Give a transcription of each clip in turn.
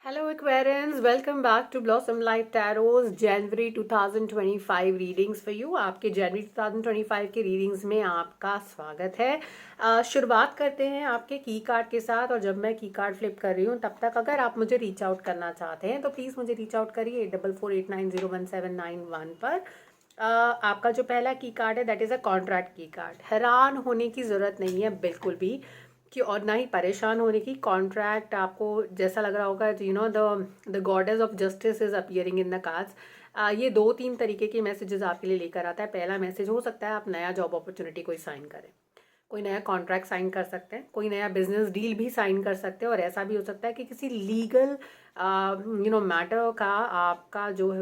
Hello Aquarians, welcome back to Blossom Light Tarot's January 2025 readings for you। आपके जनवरी 2025 के readings में आपका स्वागत है। शुरुआत करते हैं आपके की कार्ड के साथ। और जब मैं की कार्ड फ्लिप कर रही हूँ तब तक अगर आप मुझे रीच आउट करना चाहते हैं तो प्लीज़ मुझे रीच आउट करिए 8448901791 पर। आपका जो पहला की कार्ड है दैट इज़ अ कॉन्ट्रैक्ट की कार्ड। हैरान होने की ज़रूरत नहीं है बिल्कुल भी कि, और ना ही परेशान होने की। कॉन्ट्रैक्ट आपको जैसा लग रहा होगा the goddess of justice is appearing in the cards. ये 2-3 तरीके के मैसेजेस आपके लिए लेकर आता है। पहला मैसेज हो सकता है आप नया जॉब अपॉर्चुनिटी कोई साइन करें, कोई नया कॉन्ट्रैक्ट साइन कर सकते हैं, कोई नया बिजनेस डील भी साइन कर सकते हैं। और ऐसा भी हो सकता है कि किसी लीगल मैटर का आपका जो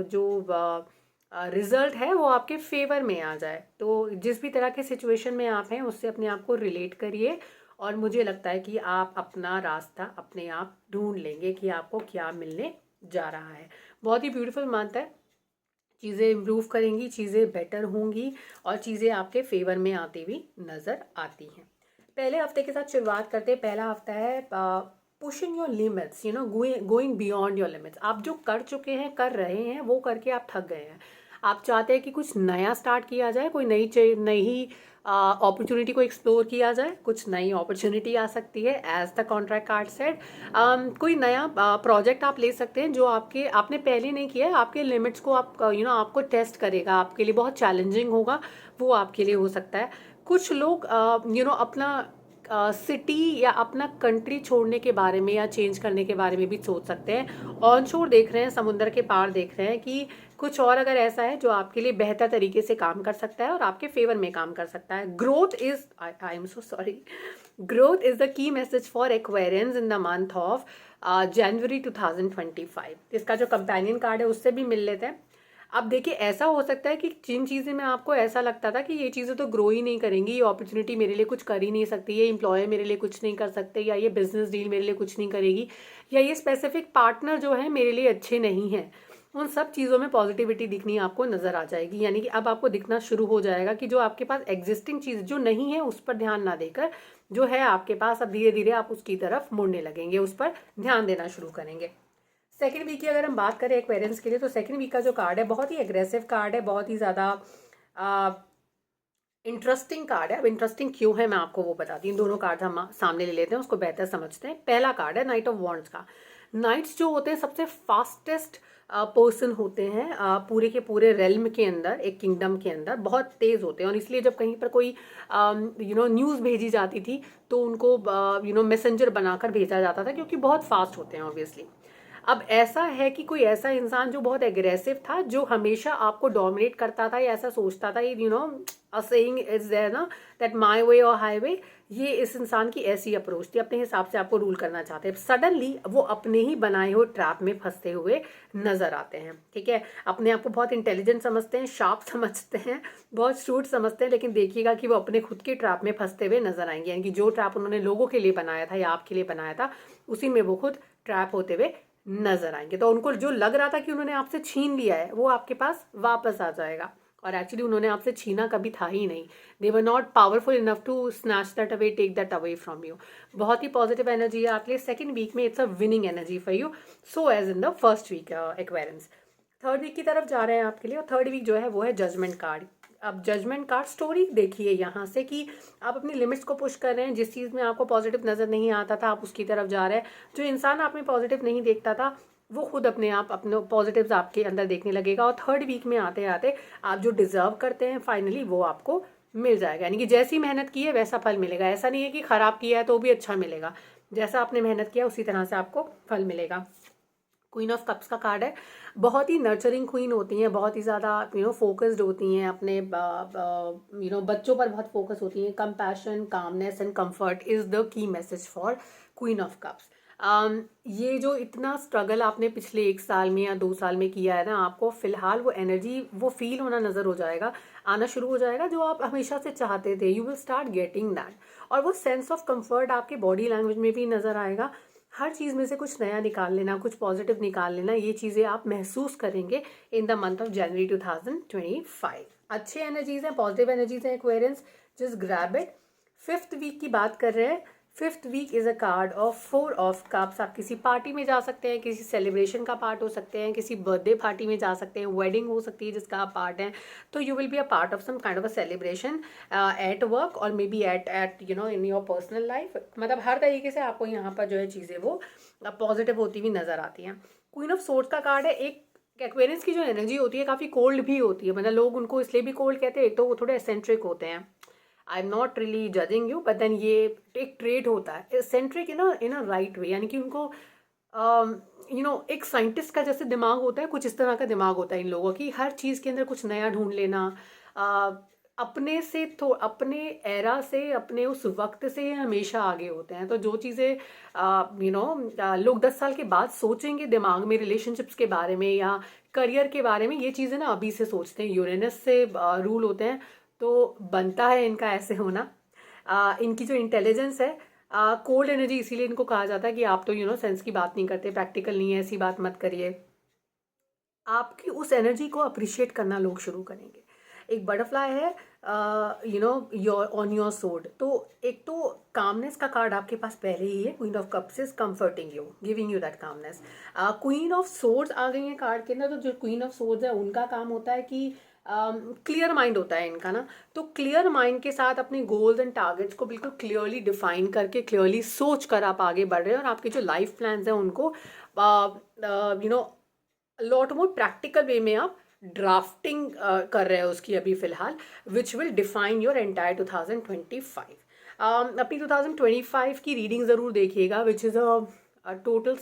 रिजल्ट है वो आपके फेवर में आ जाए। तो जिस भी तरह के सिचुएशन में आप हैं उससे अपने आप को रिलेट करिए और मुझे लगता है कि आप अपना रास्ता अपने आप ढूंढ लेंगे कि आपको क्या मिलने जा रहा है। बहुत ही ब्यूटीफुल मंथ है। चीज़ें इम्प्रूव करेंगी, चीज़ें बेटर होंगी और चीज़ें आपके फेवर में आती हुई नज़र आती हैं। पहले हफ्ते के साथ शुरुआत करते हैं। पहला हफ्ता है pushing your limits, going beyond your limits. आप जो कर चुके हैं, कर रहे हैं, वो करके आप थक गए हैं। आप चाहते हैं कि कुछ नया स्टार्ट किया जाए, कोई नई अपॉर्चुनिटी को एक्सप्लोर किया जाए। कुछ नई अपॉर्चुनिटी आ सकती है as the contract card said. कोई नया प्रोजेक्ट आप ले सकते हैं जो आपने पहले नहीं किया है। आपके लिमिट्स को आपको टेस्ट करेगा, आपके लिए बहुत चैलेंजिंग होगा, वो आपके लिए हो सकता है। कुछ लोग अपना सिटी या अपना कंट्री छोड़ने के बारे में या चेंज करने के बारे में भी सोच सकते हैं। ऑन शोर देख रहे हैं, समुद्र के पार देख रहे हैं कि कुछ और अगर ऐसा है जो आपके लिए बेहतर तरीके से काम कर सकता है और आपके फेवर में काम कर सकता है। Growth is I am so sorry growth is the key message for Aquarians in the month of January 2025। इसका जो कंपेनियन कार्ड है उससे भी मिल लेते हैं। अब देखिए, ऐसा हो सकता है कि जिन चीज़ें में आपको ऐसा लगता था कि ये चीज़ें तो ग्रो ही नहीं करेंगी, ये अपॉर्चुनिटी मेरे लिए कुछ कर ही नहीं सकती, ये एम्प्लॉयर मेरे लिए कुछ नहीं कर सकते, या ये बिजनेस डील मेरे लिए कुछ नहीं करेगी, या ये स्पेसिफिक पार्टनर जो है मेरे लिए अच्छे नहीं हैं, उन सब चीज़ों में पॉजिटिविटी दिखनी आपको नज़र आ जाएगी। यानी कि अब आपको दिखना शुरू हो जाएगा कि जो आपके पास एग्जिस्टिंग चीज़ जो नहीं है उस पर ध्यान ना देकर जो है आपके पास, अब धीरे धीरे आप उसकी तरफ मुड़ने लगेंगे, उस पर ध्यान देना शुरू करेंगे। सेकेंड वीक की अगर हम बात करें एक्वेरियंस के लिए तो सेकेंड वीक का जो कार्ड है बहुत ही एग्रेसिव कार्ड है, बहुत ही ज़्यादा इंटरेस्टिंग कार्ड है। अब इंटरेस्टिंग क्यों है मैं आपको वो बताती हूँ। दोनों कार्ड हम सामने ले लेते हैं, उसको बेहतर समझते हैं। पहला कार्ड है नाइट ऑफ वॉन्ड्स का। नाइट्स जो होते हैं सबसे फास्टेस्ट पर्सन होते हैं पूरे के पूरे रेल्म के अंदर, एक किंगडम के अंदर बहुत तेज होते हैं। और इसलिए जब कहीं पर कोई न्यूज़ भेजी जाती थी तो उनको मैसेंजर बनाकर भेजा जाता था, क्योंकि बहुत फास्ट होते हैं ऑब्वियसली। अब ऐसा है कि कोई ऐसा इंसान जो बहुत एग्रेसिव था, जो हमेशा आपको डोमिनेट करता था या ऐसा सोचता था, अ सेइंग इज देयर ना दैट माय वे और हाईवे। ये इस इंसान की ऐसी अप्रोच थी, अपने हिसाब से आपको रूल करना चाहते हैं। सडनली वो अपने ही बनाए हुए ट्रैप में फंसते हुए नजर आते हैं। ठीक है, अपने आप को बहुत इंटेलिजेंट समझते हैं, शार्प समझते हैं, बहुत श्रूड समझते हैं, लेकिन देखिएगा कि वो अपने खुद के ट्रैप में फंसते हुए नजर आएंगे। यानी कि जो ट्रैप उन्होंने लोगों के लिए बनाया था या आपके लिए बनाया था, उसी में वो खुद ट्रैप होते हुए नजर आएंगे। तो उनको जो लग रहा था कि उन्होंने आपसे छीन लिया है वो आपके पास वापस आ जाएगा, और एक्चुअली उन्होंने आपसे छीना कभी था ही नहीं। They were not powerful enough to snatch that away, take that away from you. बहुत ही पॉजिटिव एनर्जी है आपके लिए सेकंड वीक में। It's a winning energy for you, so as in the first week Aquarians. Third week की तरफ जा रहे हैं आपके लिए, और थर्ड वीक जो है वो है जजमेंट कार्ड। अब जजमेंट कार्ड स्टोरी देखिए यहाँ से कि आप अपनी लिमिट्स को पुश कर रहे हैं। जिस चीज़ में आपको पॉजिटिव नज़र नहीं आता था आप उसकी तरफ जा रहे हैं। जो इंसान आप में पॉजिटिव नहीं देखता था वो खुद अपने आप अपने पॉजिटिव्स आपके अंदर देखने लगेगा। और थर्ड वीक में आते आते आप जो डिजर्व करते हैं फाइनली वो आपको मिल जाएगा। यानी कि जैसी मेहनत की है वैसा फल मिलेगा। ऐसा नहीं है कि खराब किया है तो भी अच्छा मिलेगा, जैसा आपने मेहनत किया उसी तरह से आपको फल मिलेगा। क्वीन ऑफ कप्स का कार्ड है। बहुत ही नर्चरिंग क्वीन होती हैं, बहुत ही ज़्यादा फोकस्ड होती हैं अपने बच्चों पर, बहुत फोकस होती हैं। Compassion, calmness and comfort is the key message for queen of cups. ये जो इतना स्ट्रगल आपने पिछले 1 साल में या 2 साल में किया है ना, आपको फिलहाल वो एनर्जी वो फील होना नज़र हो जाएगा, आना शुरू हो जाएगा जो आप हमेशा से चाहते थे। You will start getting that. और वो सेंस ऑफ कंफर्ट आपके बॉडी लैंग्वेज में भी नज़र आएगा। हर चीज़ में से कुछ नया निकाल लेना, कुछ पॉजिटिव निकाल लेना, ये चीज़ें आप महसूस करेंगे in the month of January 2025। अच्छे एनर्जीज हैं, पॉजिटिव एनर्जीज हैं Aquarians, just grab it. Fifth week की बात कर रहे हैं। Fifth week is a card of 4 of cups. आप किसी पार्टी में जा सकते हैं, किसी सेलिब्रेशन का पार्ट हो सकते हैं, किसी बर्थडे पार्टी में जा सकते हैं, वेडिंग हो सकती है जिसका आप पार्ट हैं, तो you will be a part of some kind of a celebration at work और may be at in your personal life. मतलब हर तरीके से आपको यहाँ पर जो है चीज़ें वो पॉजिटिव होती हुई नजर आती हैं। क्वीन ऑफ सोर्ड्स का कार्ड है। एक एक्वेरियंस की जो एनर्जी होती है काफ़ी कोल्ड भी होती है, मतलब लोग उनको इसलिए भी कोल्ड कहते हैं, एक तो वो थोड़े एसेंट्रिक होते हैं। I am not really judging you, but then ये एक ट्रेड होता है eccentric in a right way, यानी कि उनको एक साइंटिस्ट का जैसे दिमाग होता है, कुछ इस तरह का दिमाग होता है इन लोगों की, हर चीज़ के अंदर कुछ नया ढूंढ लेना। अपने से तो अपने एरा से, अपने उस वक्त से ये हमेशा आगे होते हैं। तो जो चीज़ें लोग 10 साल के बाद सोचेंगे दिमाग में रिलेशनशिप्स के बारे में या करियर के बारे में, ये चीज़ें ना अभी से सोचते हैं। यूरेनस से रूल होते हैं, तो बनता है इनका ऐसे होना। इनकी जो इंटेलिजेंस है, कोल्ड एनर्जी, इसीलिए इनको कहा जाता है कि आप तो सेंस की बात नहीं करते, प्रैक्टिकल नहीं है, ऐसी बात मत करिए। आपकी उस एनर्जी को अप्रिशिएट करना लोग शुरू करेंगे। एक बटरफ्लाई है योर ऑन योर सोड, तो एक तो कामनेस का कार्ड आपके पास पहले ही है। Queen of Cups is comforting you, giving you that calmness. Queen of Swords आ गई है कार्ड के अंदर, तो जो क्वीन ऑफ सोर्ड्स है उनका काम होता है कि क्लियर माइंड होता है इनका ना। तो क्लियर माइंड के साथ अपने गोल्स एंड टारगेट्स को बिल्कुल क्लियरली डिफाइन करके, क्लियरली सोच कर आप आगे बढ़ रहे हैं, और आपके जो लाइफ प्लान्स हैं उनको लॉट मोर प्रैक्टिकल वे में आप ड्राफ्टिंग कर रहे हो उसकी अभी फिलहाल, which will define your entire 2025। अपनी 2025 की रीडिंग ज़रूर देखिएगा, which is a total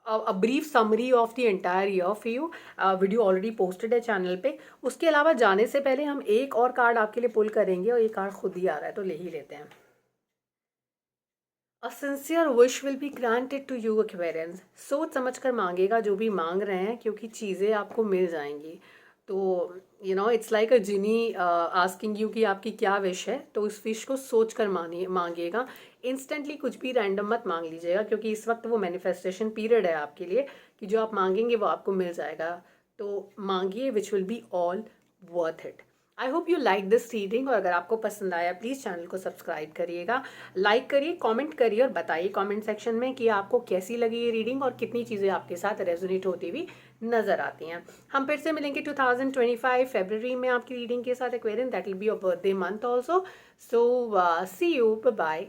a brief summary of the entire year for you। Video already posted है चैनल पे। उसके अलावा जाने से पहले हम एक और कार्ड आपके लिए पुल करेंगे, और ये कार्ड खुद ही आ रहा है तो ले ही लेते हैं। A sincere wish will be granted to you Aquarians। सोच समझ कर मांगेगा जो भी मांग रहे हैं, क्योंकि चीज़ें आपको मिल जाएंगी। तो it's like a genie asking you कि आपकी क्या विश है, तो उस विश को सोच कर मांगिएगा। इंस्टेंटली कुछ भी रैंडम मत मांग लीजिएगा, क्योंकि इस वक्त वो मैनिफेस्टेशन पीरियड है आपके लिए, कि जो आप मांगेंगे वो आपको मिल जाएगा। तो मांगिए, which will be all worth it. I hope you like this reading, और अगर आपको पसंद आया प्लीज़ चैनल को सब्सक्राइब करिएगा, लाइक करिए, कमेंट करिए, और बताइए कमेंट सेक्शन में कि आपको कैसी लगी ये रीडिंग और कितनी चीज़ें आपके साथ रेजोनेट होती हुई नज़र आती हैं। हम फिर से मिलेंगे 2025 फरवरी में आपकी रीडिंग के साथ Aquarian, that will be your birthday month also. So see you, bye bye.